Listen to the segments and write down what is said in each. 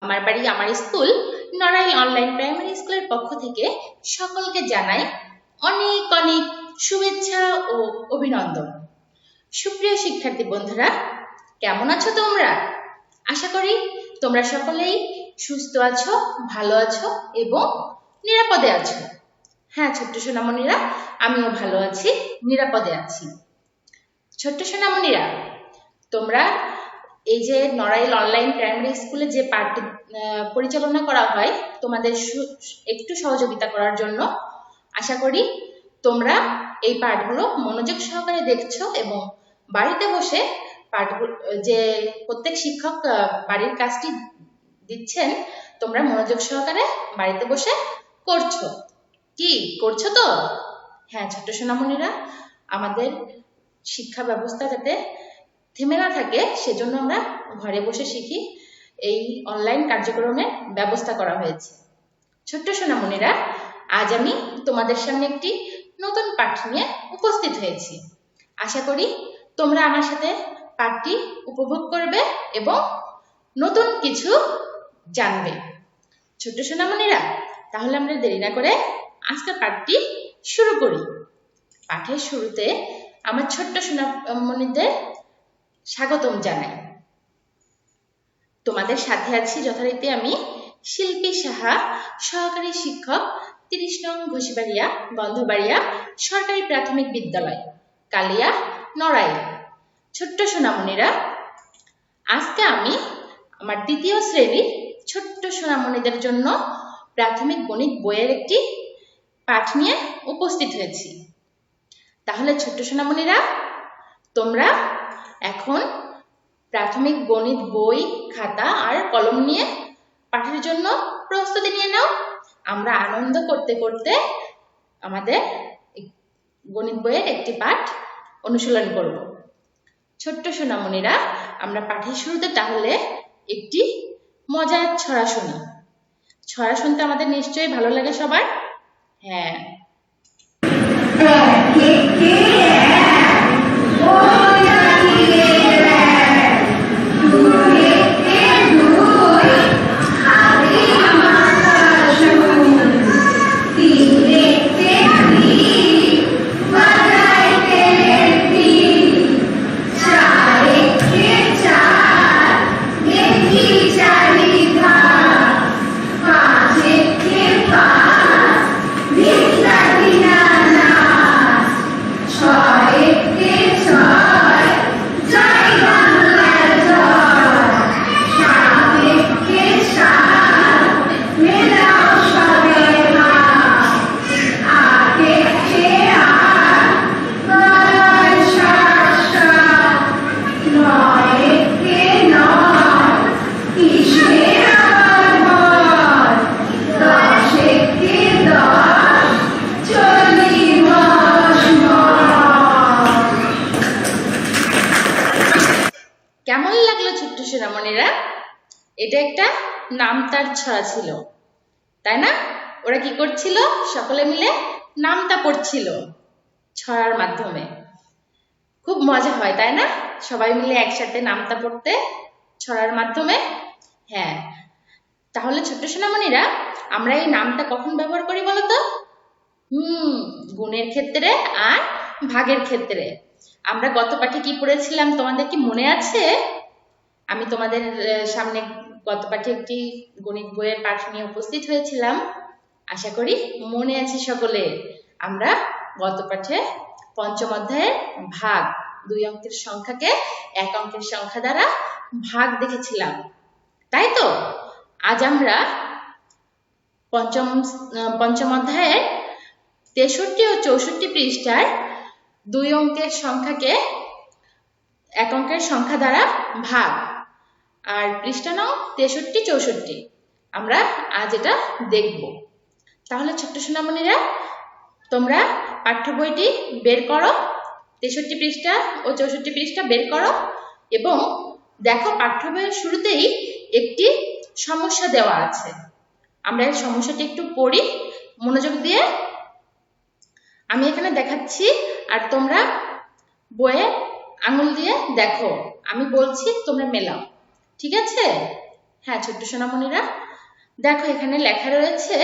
আমার বাড়ি আমার স্কুল নড়াইল অনলাইন প্রাইমারি স্কুলের পক্ষ থেকে সকলকে জানাই অনেক অনেক শুভেচ্ছা ও অভিনন্দন। সুপ্রিয় শিক্ষার্থী বন্ধুরা, কেমন আছো তোমরা? আশা করি তোমরা সকলেই সুস্থ আছো, ভালো আছো এবং নিরাপদে আছো। হ্যাঁ ছোট্ট সোনামণিরা, আমিও ভালো আছি, নিরাপদে আছি। ছোট্ট সোনামণিরা, তোমরা এই যে নড়াইল অনলাইন প্রাইমারি স্কুলে যে পাঠটি পরিচালনা করা হয় তোমাদের একটু সহযোগিতা করার জন্য, আশা করি তোমরা এই পাঠগুলো মনোযোগ সহকারে দেখছো এবং বাড়িতে বসে পাঠগুলো যে প্রত্যেক শিক্ষক বাড়ির কাজটি দিচ্ছেন তোমরা মনোযোগ সহকারে বাড়িতে বসে করছো। কি করছো তো? হ্যাঁ ছোট্ট সোনামণিরা, আমাদের শিক্ষা ব্যবস্থা যাতে থেমে না থাকে সেজন্য আমরা ঘরে বসে শিখি, এই অনলাইন কার্যক্রমের ব্যবস্থা করা হয়েছে। ছোট্ট সোনামণিরা, আজ আমি তোমাদের সামনে একটি নতুন পাঠ নিয়ে উপস্থিত হয়েছি। আশা করি তোমরা আমার সাথে পাঠটি উপভোগ করবে এবং নতুন কিছু জানবে। ছোট্ট সোনামণিরা, তাহলে আমরা দেরি না করে আজকের পাঠটি শুরু করি। পাঠের শুরুতে আমার ছোট্ট সোনামণিদের স্বাগতম জানাই। তোমাদের সাথে আছি যথারীতি আমি শিল্পী সাহা, সহকারী শিক্ষক, ৩০ নং ঘোষবাড়িয়া বন্ধবাড়িয়া সরকারি প্রাথমিক বিদ্যালয়, কালিয়া, নড়াইল। ছোট্ট সোনামণিরা, আজকে আমি আমার ২য় শ্রেণীর ছোট্ট সোনামণিদের জন্য প্রাথমিক গণিত বইয়ের একটি পাঠ নিয়ে উপস্থিত হয়েছি। তাহলে ছোট্ট সোনামণিরা, তোমরা এখন প্রাথমিক গণিত বই, খাতা আর কলম নিয়ে পাঠের জন্য প্রস্তুতি নিয়ে নাও। আমরা আনন্দ করতে করতে আমাদের গণিত বইয়ের একটি পাঠ অনুশীলন করব। ছোট্ট সোনামণিরা, আমরা পাঠের শুরুতে তাহলে একটি মজার ছড়া শুনি। ছড়া শুনতে আমাদের নিশ্চয়ই ভালো লাগে সবার। হ্যাঁ, কেমন লাগলো ছোট্ট সোনামণিরা? এটা একটা নামতার ছড়া ছিল, তাই না? ওরা কি করছিল? সকলে মিলে নামতা পড়ছিল ছড়ার মাধ্যমে। খুব মজা হয়, তাই না? সবাই মিলে একসাথে নামতা পড়তে ছড়ার মাধ্যমে। হ্যাঁ, তাহলে ছোট্ট সোনামণিরা, আমরা এই নামটা কখন ব্যবহার করি বলো তো? গুণের ক্ষেত্রে আর ভাগের ক্ষেত্রে। আমরা গত পাঠে কি পড়েছিলাম তোমাদের কি মনে আছে? আমি তোমাদের সামনে গত পাঠে একটি গণিত বইয়ের পাঠ নিয়ে উপস্থিত হয়েছিলাম। আশা করি মনে আছে সকলে। আমরা গত পাঠে পঞ্চম অধ্যায়ের ভাগ, 2 অঙ্কের সংখ্যাকে 1 অঙ্কের সংখ্যা দ্বারা ভাগ দেখেছিলাম, তাই তো? আজ আমরা পঞ্চম অধ্যায়ের 63 ও 64 পৃষ্ঠার 2 অঙ্কের সংখ্যাকে 1 অঙ্কের সংখ্যা দ্বারা ভাগ আর পৃষ্ঠা নং 63, 64 আমরা আজ এটা দেখব। তাহলে ছোট্ট সোনামণিরা, তোমরা পাঠ্য বইটি বের করো, 63 পৃষ্ঠা ও 64 পৃষ্ঠা বের করো এবং দেখো পাঠ্য বইয়ের শুরুতেই একটি সমস্যা দেওয়া আছে। আমরা এই সমস্যাটি একটু পড়ি মনোযোগ দিয়ে। আমি এখানে দেখাচ্ছি আর তোমরা বইয়ে আঙুল দিয়ে দেখো, আমি বলছি তোমরা মেলাও, ঠিক আছে? হ্যাঁ ছোট্ট সোনামণিরা, দেখো এখানে লেখা রয়েছে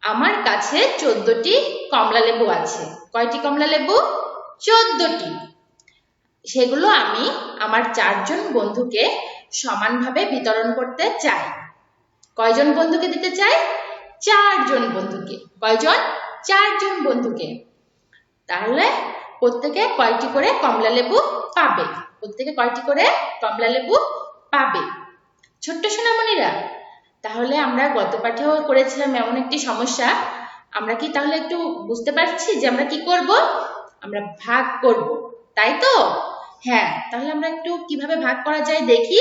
আমার কাছে 14টি কমলা লেবু আছে। কয়টি কমলা লেবু? 14টি। সেগুলো আমি আমার 4জন বন্ধুকে সমানভাবে বিতরণ করতে চাই। কয়জন বন্ধুকে দিতে চাই? 4জন বন্ধুকে। কয়জন? 4জন বন্ধুকে। তাহলে প্রত্যেকে কয়টি করে কমলা লেবু পাবে? প্রত্যেকে কয়টি করে কমলা লেবু পাবে? ছোট্ট সোনামণিরা, তাহলে আমরা গত পাঠেও করেছিলাম এমন একটি সমস্যা। আমরা কি তাহলে একটু বুঝতে পারছি যে আমরা কি করব? আমরা ভাগ করব, তাই তো? হ্যাঁ, তাহলে আমরা একটু কিভাবে ভাগ করা যায় দেখি।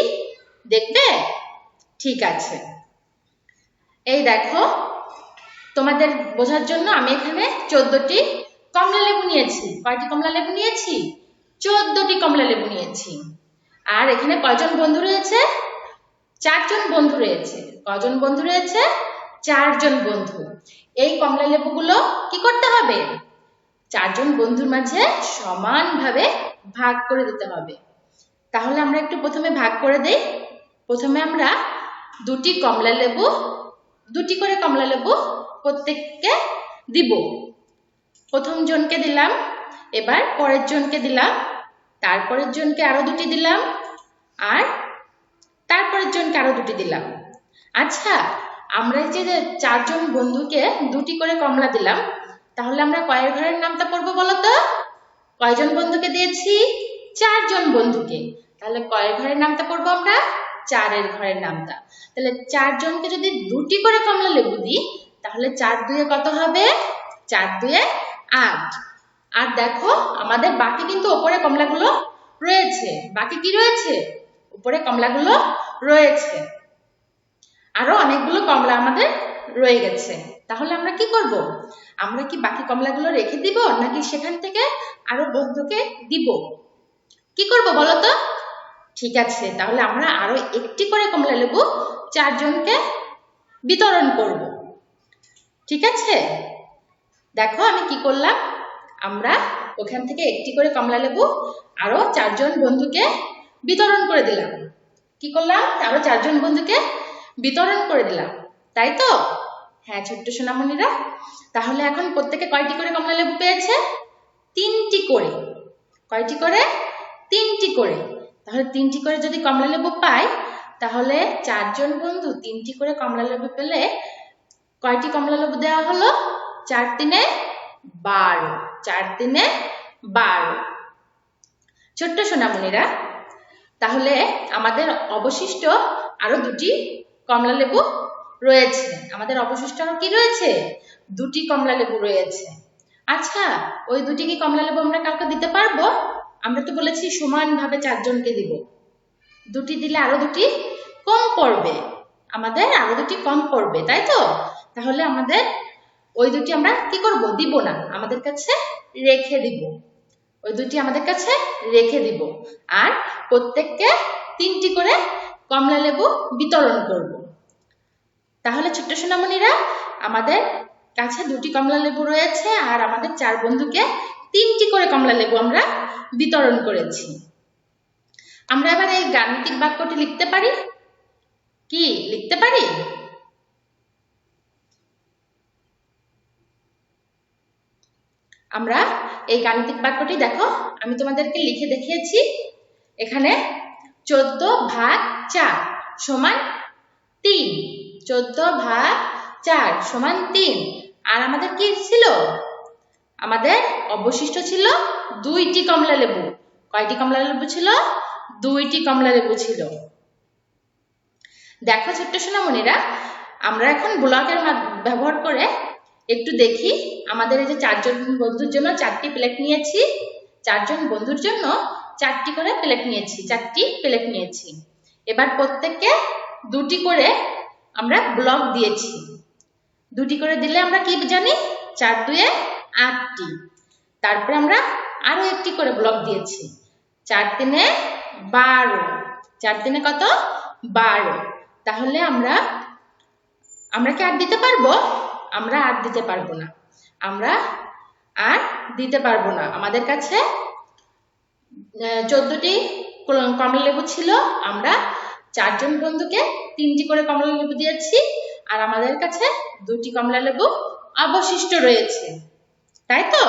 দেখবে? ঠিক আছে। এই দেখো, তোমাদের বোঝার জন্য আমি এখানে 14টি কমলা লেবু নিয়েছি। কয়টি কমলা লেবু নিয়েছি? 14টি কমলা লেবু নিয়েছি। আর এখানে কয়জন বন্ধু রয়েছে? 4জন বন্ধু রয়েছে। কয়জন বন্ধু রয়েছে? 4জন বন্ধু। এই কমলা লেবুগুলো কি করতে হবে? 4জন বন্ধুর মাঝে সমানভাবে ভাগ করে দিতে হবে। তাহলে আমরা একটু প্রথমে ভাগ করে দেই। প্রথমে আমরা 2টি কমলা লেবু, 2টি করে কমলা লেবু প্রত্যেককে দিব। প্রথম জনকে দিলাম, এবার পরের জনকে দিলাম, তারপরের জনকে আরো 2টি দিলাম, আর তারপরের জনকে আরো 2টি দিলাম। আচ্ছা, আমরা যে 4জন বন্ধুকে 2টি করে কমলা দিলাম, তাহলে আমরা কয়ের ঘরের নামটা পড়বো বলো তো? কয়জন বন্ধুকে দিয়েছি? 4জন বন্ধুকে। তাহলে কয়ের ঘরের নামটা পড়বো আমরা? 4-এর ঘরের নামটা। তাহলে 4জনকে যদি 2টি করে কমলা লেবু দিই, তাহলে 4 2 কত হবে? 4 2 8। আর দেখো, আমাদের বাকি কিন্তু উপরে কমলাগুলো রয়েছে। বাকি কি রয়েছে? উপরে কমলাগুলো রয়েছে। আরো অনেকগুলো কমলা আমাদের রয়ে গেছে। তাহলে আমরা কি করব? আমরা কি বাকি কমলাগুলো রেখে দিব, নাকি সেখান থেকে আরো বন্ধুকে দিব? কি করব বলো তো? ঠিক আছে, তাহলে আমরা আরো একটি করে কমলা লেবু 4জনকে বিতরণ করব। ঠিক আছে, দেখো আমি কি করলাম। আমরা ওখান থেকে একটি করে কমলা লেবু আরো 4জন বন্ধুকে বিতরণ করে দিলাম। কি করলাম? আরো 4জন বন্ধুকে বিতরণ করে দিলাম, তাই তো? হ্যাঁ ছোট্ট সোনামণিরা, তাহলে এখন প্রত্যেকে কয়টি করে কমলা লেবু পেয়েছে? 3টি করে। কয়টি করে? 3টি করে। তাহলে 3টি করে যদি কমলা লেবু পাই, তাহলে 4জন বন্ধু 3টি করে কমলা লেবু পেলে কয়টি কমলা লেবু দেওয়া হলো? 4 3 12। 4 3 12। ছোট্ট সোনামণিরা, তাহলে আমাদের অবশিষ্ট আরো 2টি কমলা লেবু রয়েছে। আমাদের অবশিষ্ট আরো কি রয়েছে? 2টি কমলা লেবু রয়েছে। আচ্ছা, ওই 2টি কি কমলা লেবু আমরা কাউকে দিতে পারবো? আমরা তো বলেছি সমানভাবে 4জনকে দিব। 2টি দিলে আরো 2টি কম পড়বে, আমাদের আরো 2টি কম পড়বে, তাই তো? তাহলে আমাদের ওই 2টি আমরা কি করব? দিব না, আমাদের কাছে রেখে দিব। ওই 2টি আমাদের কাছে রেখে দিব। আর প্রত্যেককে 3টি করে কমলা লেবু বিতরণ করব। তাহলে ছোট্ট সোনামণিরা, আমাদের কাছে 2টি কমলা লেবু রয়েছে, আর আমাদের 4 বন্ধুকে 3টি করে কমলা লেবু আমরা বিতরণ করেছি। আমরা এবার এই গাণিতিক বাক্যটি লিখতে পারি। কি লিখতে পারি? আমরা এই গাণিতিক বাক্যটি দেখো, আমি তোমাদেরকে লিখে দেখিয়েছি। এখানে 14 ভাগ 4 সমান 3। 14 ভাগ 4 সমান 3। আর আমাদের কি ছিল? আমাদের অবশিষ্ট ছিল 2টি কমলা লেবু। কয়টি কমলা লেবু ছিল? 2টি কমলা লেবু ছিল। দেখো ছোট্ট সোনামণিরা, আমরা এখন ব্লকের ব্যবহার করে একটু দেখি। আমাদের এই যে 4জন বন্ধুর জন্য 4টি প্লেট নিয়েছি। 4জন বন্ধুর জন্য 4টি করে প্লেট নিয়েছি। 4টি প্লেট নিয়েছি। এবার প্রত্যেককে 2টি করে আমরা ব্লক দিয়েছি। 2টি করে দিলে আমরা কি জানি? 4 2 8টি। তারপরে আমরা আরো একটি করে ব্লক দিয়েছি। 4 3 12। 4 3 কত? 12। তাহলে আমরা কি আর দিতে পারবো? আমরা আর দিতে পারবো না। আমরা আর দিতে পারবো না। আমাদের কাছে 14টি কমলা লেবু ছিল, আমরা 4জন বন্ধুকে 3টি করে কমলা লেবু দিয়েছি, আর আমাদের কাছে 2টি কমলা লেবু অবশিষ্ট রয়েছে, তাই তো?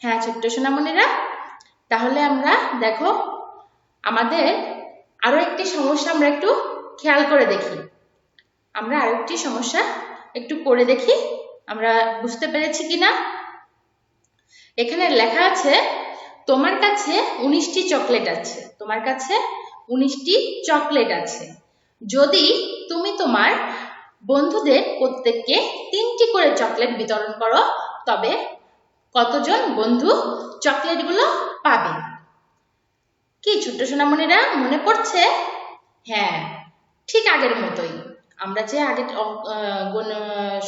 হ্যাঁ ছোট্ট সোনামণিরা, তাহলে আমরা দেখো আমাদের আরো একটি সমস্যা আমরা একটু খেয়াল করে দেখি। আমরা আরো একটি সমস্যা একটু করে দেখি আমরা বুঝতে পেরেছি কিনা। এখানে লেখা আছে তোমার কাছে 19টি চকলেট আছে, তোমার কাছে 19টি চকলেট আছে। যদি তুমি তোমার বন্ধুদের প্রত্যেককে 3টি করে চকলেট বিতরণ করো, তবে কতজন বন্ধু চকলেটগুলো পাবে? কি ছোট্ট সোনামণিরা মনে পড়ছে? হ্যাঁ, ঠিক আগের মতোই আমরা যে আগে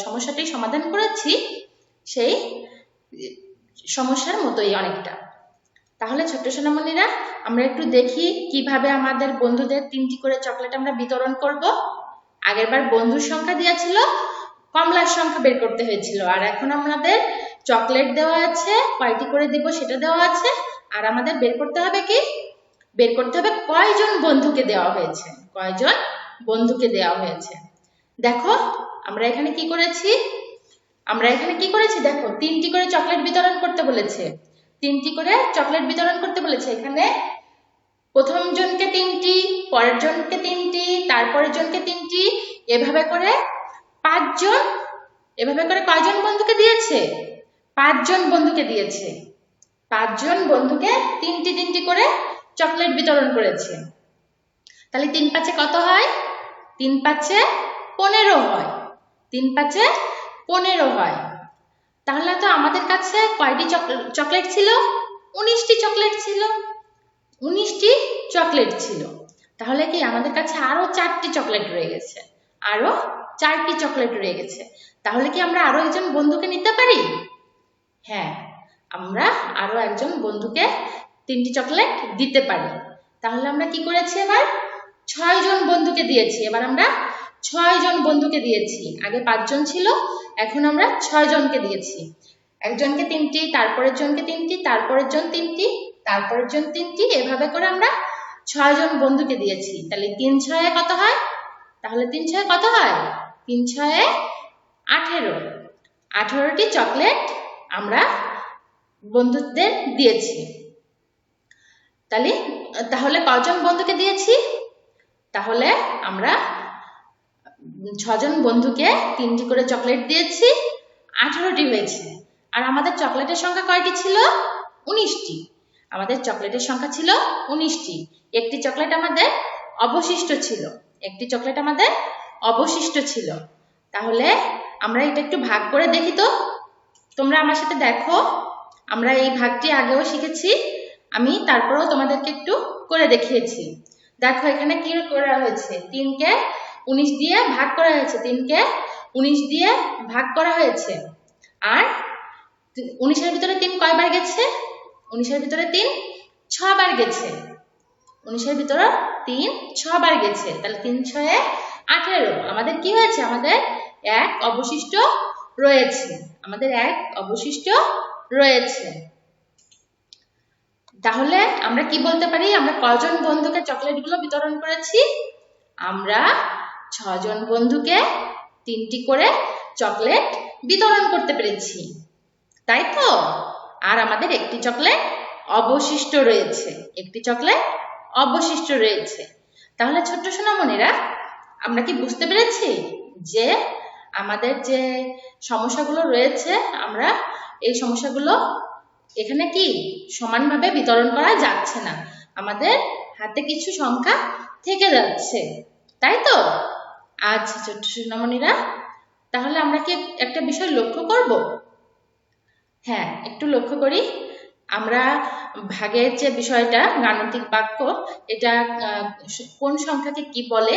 সমস্যাটি সমাধান করেছি সেই সমস্যার মতোই অনেকটা। তাহলে ছোট্ট সোনামণিরা আমরা একটু দেখি কিভাবে আমাদের বন্ধুদের 3টি করে চকলেট আমরা বিতরণ করব। আগেরবার বন্ধুর সংখ্যা দেওয়া ছিল, কমলার সংখ্যা বের করতে হয়েছিল, আর এখন আমাদের চকলেট দেওয়া আছে, কয়টি করে দিব সেটা দেওয়া আছে, আর আমাদের বের করতে হবে কি? বের করতে হবে কয়জন বন্ধুকে দেওয়া হয়েছে, কয়জন বন্ধুকে দেওয়া হয়েছে। দেখো আমরা এখানে কি করেছি, দেখো 3টি করে চকলেট বিতরণ করতে বলেছে, 3টি করে চকলেট বিতরণ করতে বলেছে। এখানে প্রথম জনকে 3টি, পরের জনকে 3টি, তারপরের জনকে 3টি, এভাবে করে 5জন, এভাবে করে কয়জন বন্ধুকে দিয়েছে? 5জন বন্ধুকে দিয়েছে। 5জন বন্ধুকে 3টি করে চকলেট বিতরণ করেছে। তাহলে 3 5 কত হয়? 3 5 15 হয়, 3 5 15 হয়। তাহলে তো আমাদের কাছে কয়টি চকলেট ছিল? 19টি চকলেট ছিল, 19টি চকলেট ছিল। তাহলে কি আমাদের কাছে আরো 4টি চকলেট রয়ে গেছে, আরো 4টি চকলেট রয়ে গেছে। তাহলে কি আমরা আরো একজন বন্ধুকে নিতে পারি? হ্যাঁ, আমরা আরো একজন বন্ধুকে 3টি চকলেট দিতে পারি। তাহলে আমরা কি করেছি? এবার 6 জন বন্ধুকে দিয়েছি। এবার আমরা 6 জন বন্ধুকে দিয়েছি। আগে 5 জন ছিল, এখন আমরা 6 জনকে দিয়েছি। একজনকে 3টি, তারপরের জনকে 3টি, তারপরের জন 3টি, তারপরের জন 3টি, এভাবে করে আমরা 6 জন বন্ধুকে দিয়েছি। তাহলে 3 6 কত হয়? তাহলে 3 6 কত হয়? 3 6 18, 18টি চকলেট আমরা বন্ধুদের দিয়েছি। তাহলে কয়জন বন্ধুকে দিয়েছি? তাহলে আমরা 6 জন বন্ধুকে 3টি করে চকলেট দিয়েছি, 18টি হয়েছে। আর আমাদের চকলেটের সংখ্যা কয়টি ছিল? 19টি। আমাদের চকলেটের সংখ্যা ছিল 19টি। একটি চকলেট আমাদের অবশিষ্ট ছিল, একটি চকলেট আমাদের অবশিষ্ট ছিল। তাহলে আমরা এটা একটু ভাগ করে দেখি তো। তোমরা আমার সাথে দেখো, আমরা এই ভাগটি আগেও শিখেছি, আমি তারপরেও তোমাদেরকে একটু করে দেখিয়েছি। দেখো এখানে কি করা হয়েছে? 3কে 19 দিয়ে ভাগ করা হয়েছে, 3কে 19 দিয়ে ভাগ করা হয়েছে। আর 19-এর ভিতরে 3 কয়বার গেছে? 19-এর ভিতরে 3 6 বার গেছে। 19-এর ভিতরে 3 6 বার গেছে। তাহলে 3 6 18। আমাদের কি হয়েছে? আমাদের 1 অবশিষ্ট রয়েছে, আমাদের 1 অবশিষ্ট রয়েছে। তাহলে আমরা কি বলতে পারি? আমরা কয়জন বন্ধুকে চকলেটগুলো বিতরণ করেছি? আমরা 6 জন বন্ধুকে 3টি করে চকলেট বিতরণ করতে পেরেছি, তাই তো? আর আমাদের একটি চকলেট অবশিষ্ট রয়েছে, একটি চকলেট অবশিষ্ট রয়েছে। তাহলে ছোট্ট সোনামণিরা আমরা কি বুঝতে পেরেছি যে আমাদের যে সমস্যাগুলো রয়েছে, আমরা এই সমস্যাগুলো এখানে কি সমানভাবে বিতরণ করা যাচ্ছে না, আমাদের হাতে কিছু সংখ্যা থেকে যাচ্ছে, তাই তো? আচ্ছা ছোট্ট সোনামণিরা, তাহলে আমরা কি একটা বিষয় লক্ষ্য করব? হ্যাঁ, একটু লক্ষ্য করি। আমরা ভাগের যে বিষয়টা, গাণিতিক বাক্য, এটা কোন সংখ্যাকে কি বলে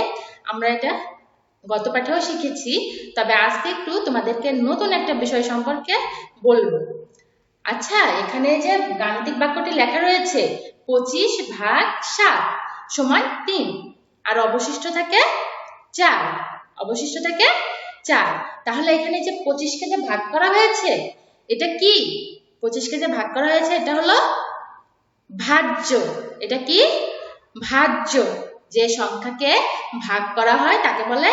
আমরা এটা গত পাঠেও শিখেছি, তবে আজকে একটু তোমাদেরকে নতুন একটা বিষয় সম্পর্কে বলবো। আচ্ছা, এখানে যে গাণিতিক বাক্যটি লেখা রয়েছে 25 ভাগ 7 সমান 3, আর অবশিষ্ট থাকে 4, অবশিষ্ট থাকে 4। তাহলে এখানে যে 25কে যে ভাগ করা হয়েছে, এটা কি? 25কে যে ভাগ করা হয়েছে এটা হলো ভাজ্য। এটা কি? ভাজ্য। যে সংখ্যাকে ভাগ করা হয় তাকে বলে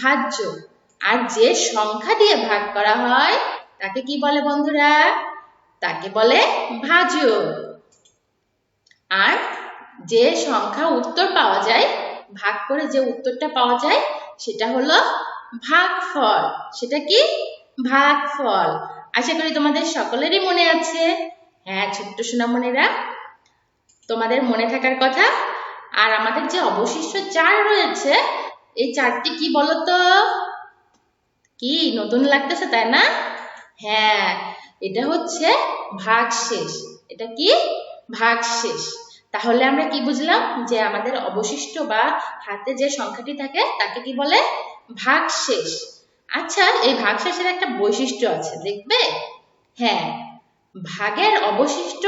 ভাজ্য, আর যে সংখ্যা দিয়ে ভাগ করা হয় তাকে কি বলে বন্ধুরা? তাকে বলে ভাজক। আর যে সংখ্যা উত্তর পাওয়া যায়, ভাগ করে যে উত্তরটা পাওয়া যায় সেটা হলো ভাগফল। সেটা কি? ভাগফল। আশা করি তোমাদের সকলেরই মনে আছে। হ্যাঁ ছোট্ট সোনামণিরা, তোমাদের মনে থাকার কথা। আর আমাদের যে অবশিষ্ট 4 রয়েছে, এই 4টি কি বলতো? কি নতুন লাগতেছে তাই না? হ্যাঁ, এটা হচ্ছে ভাগশেষ। এটা কি? ভাগশেষ। তাহলে আমরা কি বুঝলাম? যে আমাদের অবশিষ্ট বা হাতে যে সংখ্যাটি থাকে তাকে কি বলে? ভাগশেষ। আচ্ছা, এই ভাগশেষের একটা বৈশিষ্ট্য আছে, দেখবে? হ্যাঁ, ভাগের অবশিষ্ট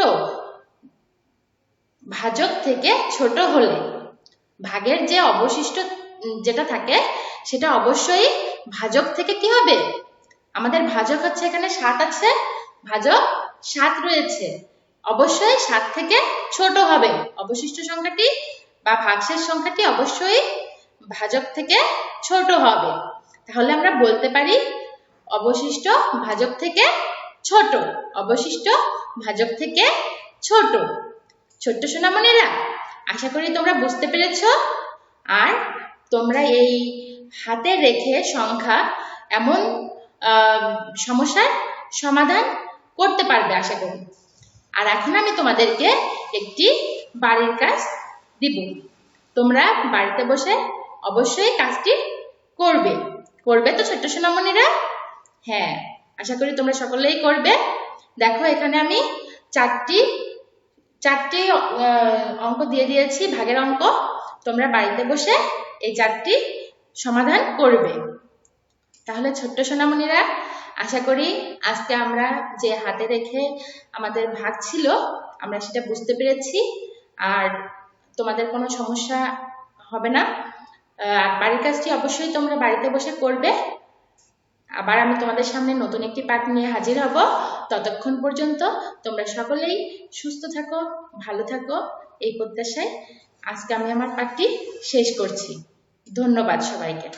ভাজক থেকে ছোট হলে, ভাগের যে অবশিষ্ট যেটা থাকে সেটা অবশ্যই ভাজক থেকে কি হবে? আমাদের ভাজক হচ্ছে এখানে 7 আছে, ভাজক 7 রয়েছে, অবশ্যই 7 থেকে ছোট হবে অবশিষ্ট সংখ্যাটি বা ভাগশেষ সংখ্যাটি, অবশ্যই ভাজক থেকে ছোট হবে। তাহলে আমরা বলতে পারি অবশিষ্ট ভাজক থেকে ছোট, অবশিষ্ট ভাজক থেকে ছোট। ছোট্ট সোনামণিরা, আশা করি তোমরা বুঝতে পেরেছো। আর তোমরা এই হাতে রেখে সংখ্যা এমন সমস্যার সমাধান করতে পারবে আশা করি। আর এখন আমি তোমাদেরকে একটি বাড়ির কাজ দিব। তোমরা বাড়িতে বসে অবশ্যই কাজটি করবে। করবে তো ছোট্ট সোনামণিরা? হ্যাঁ, আশা করি তোমরা সকলেই করবে। দেখো এখানে আমি চারটি অঙ্ক দিয়ে দিয়েছি, ভাগের অঙ্ক। তোমরা বাড়িতে বসে এই 4টি সমাধান করবে। তাহলে ছোট্ট সোনামণিরা, আশা করি আজকে আমরা যে হাতে রেখে আমাদের ভাগ ছিল আমরা সেটা বুঝতে পেরেছি, আর তোমাদের কোনো সমস্যা হবে না। বাড়ির কাজটি অবশ্যই তোমরা বাড়িতে বসে করবে। আবার আমি তোমাদের সামনে নতুন একটি পাঠ নিয়ে হাজির হব। ততক্ষণ পর্যন্ত তোমরা সকলেই সুস্থ থাকো, ভালো থাকো, এই প্রত্যাশায় আজকে আমি আমার পাঠটি শেষ করছি। ধন্যবাদ সবাইকে।